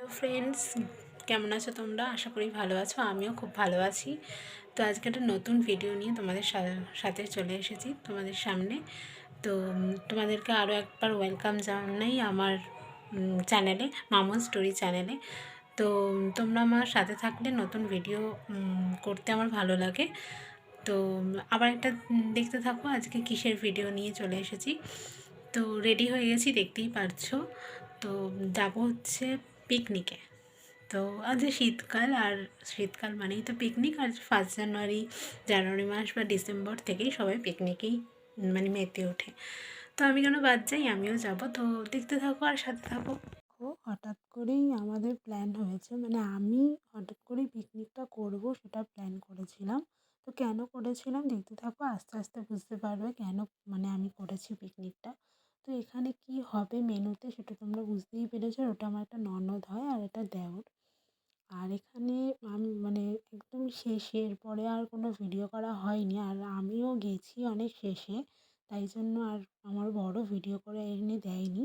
Hello friends, কেমন আছো তোমরা? আশা করি ভালো আছো। আমিও খুব ভালো আছি। তো আজকে একটা নতুন ভিডিও নিয়ে তোমাদের সাথে চলে এসেছি তোমাদের সামনে। তো তোমাদেরকে আরও একবার ওয়েলকাম জানাই আমার চ্যানেলে, মামুন স্টোরি চ্যানেলে। তো তোমরা আমার সাথে থাকলে নতুন ভিডিও করতে আমার ভালো লাগে। তো আবার একটা দেখতে থাকো আজকে কিসের ভিডিও নিয়ে চলে এসেছি। তো রেডি হয়ে গেছি, দেখতেই পারছো। তো যাব হচ্ছে পিকনিকে। তো আজ শীতকাল, আর শীতকাল মানেই তো পিকনিক। আর 1 জানুয়ারি, জানুয়ারি মাস বা ডিসেম্বর থেকেই সবাই পিকনিকেই মানে মেতে ওঠে। তো আমি কেন বাদ যাই, আমিও যাব। তো দেখতে থাকো আর সাথে থাকো। হঠাৎ করেই আমাদের প্ল্যান হয়েছে, মানে আমি হঠাৎ করেই পিকনিকটা করব সেটা প্ল্যান করেছিলাম। তো কেন করেছিলাম দেখতে থাকো, আস্তে আস্তে বুঝতে পারবে কেন মানে আমি করেছি পিকনিকটা। তো এখানে কি হবে মেনুতে সেটা তোমরা বুঝতেই পেরেছো। ওটা আমার একটা ননদ হয় আর এটা দেওর। আর এখানে আমি মানে একদম শেষে, এরপরে আর কোনো ভিডিও করা হয়নি। আর আমিও গেছি অনেক শেষে, তাই জন্য আর আমার বড় ভিডিও করে এনে দেয়নি।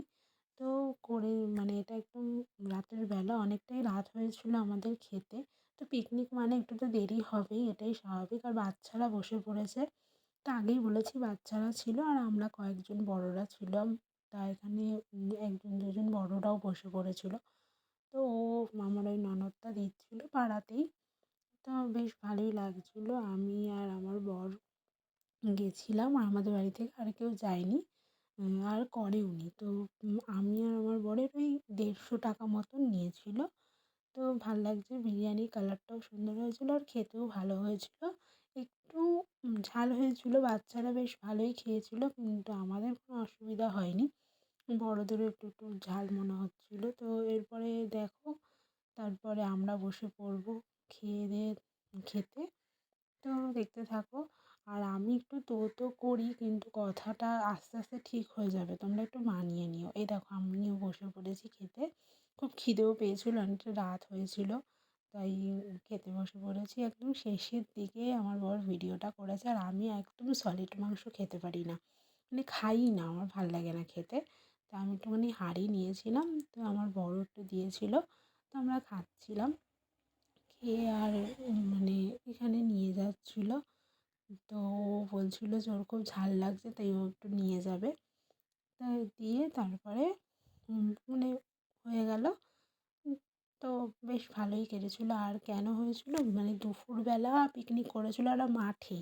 তো করে মানে এটা একদম রাতের বেলা, অনেকটাই রাত হয়েছিল আমাদের খেতে। তো পিকনিক মানে একটু তো দেরি হবেই, এটাই স্বাভাবিক। আর বাচ্চারা বসে পড়েছে। তো আগেই বলেছি বাচ্চারা ছিল আর আমরা কয়েকজন বড়রা ছিলাম। তা এখানে একজন দুজন বড়রাও বসে পড়েছিল। তো আমার ওই ননদটা দিচ্ছিল পাড়াতেই। তো বেশ ভালোই লাগছিলো। আমি আর আমার বর গেছিলাম, আর আমাদের বাড়ি থেকে আর কেউ যায়নি, আর করেওনি। তো আমি আর আমার বরের ওই 150 টাকা মতন নিয়েছিল। তো ভাল লাগছে, বিরিয়ানির কালারটাও সুন্দর হয়েছিল আর খেতেও ভালো হয়েছিল। একটু ঝাল হয়েছিল, বাচ্চারা বেশ ভালোই খেয়েছিল, কিন্তু আমাদের কোনো অসুবিধা হয়নি। বড়দেরও একটু একটু ঝাল মনে হচ্ছিলো। তো এরপরে দেখো, তারপরে আমরা বসে পড়বো খেয়ে দিয়ে খেতে। তো দেখতে থাকো। আর আমি একটু তো করি, কিন্তু কথাটা আস্তে আস্তে ঠিক হয়ে যাবে, তোমরা একটু মানিয়ে নিও। এই দেখো আমিও বসে পড়েছি খেতে। খুব খিদেও পেয়েছিল, অনেকটা রাত হয়েছিল, তাই খেতে বসে পড়েছি। একদম শেষের দিকে আমার বর ভিডিওটা করেছে। আর আমি একদম সলিড মাংস খেতে পারি না, মানে খাই না, আমার ভাল লাগে না খেতে। তো আমি একটুখানি হাঁড়ি নিয়েছিলাম, তো আমার বড় একটু দিয়েছিল। তো আমরা খাচ্ছিলাম, খেয়ে আর মানে এখানে নিয়ে যাচ্ছিল। তো ও বলছিল যে ওর খুব ঝাল লাগছে, তাই ও একটু নিয়ে যাবে। তাই দিয়ে তারপরে মানে হয়ে গেল। তো বেশ ভালোই কেটেছিলো। আর কেন হয়েছিল মানে দুপুরবেলা পিকনিক করেছিল ওরা মাঠে।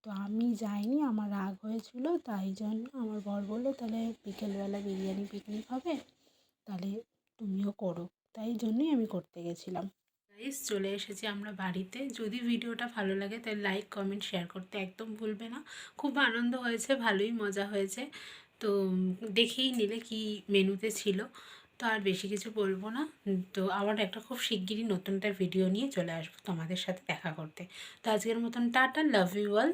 তো আমি যাইনি, আমার রাগ হয়েছিল, তাই জন্য আমার বর বললো তাহলে বিকেলবেলা বিরিয়ানি পিকনিক হবে, তাহলে তুমিও করো। তাই জন্যই আমি করতে গেছিলাম। গাইস, চলে এসেছি আমরা বাড়িতে। যদি ভিডিওটা ভালো লাগে তাহলে লাইক কমেন্ট শেয়ার করতে একদম ভুলবে না। খুব আনন্দ হয়েছে, ভালোই মজা হয়েছে। তো দেখেই নিলে কি মেনুতে ছিল। তো আর বেশি কিছু বলবো না। তো আবার একটা খুব শিগগিরই নতুন একটা ভিডিও নিয়ে চলে আসবো তোমাদের সাথে দেখা করতে। তো আজকের মতন টাটা, লাভ ইউ অল।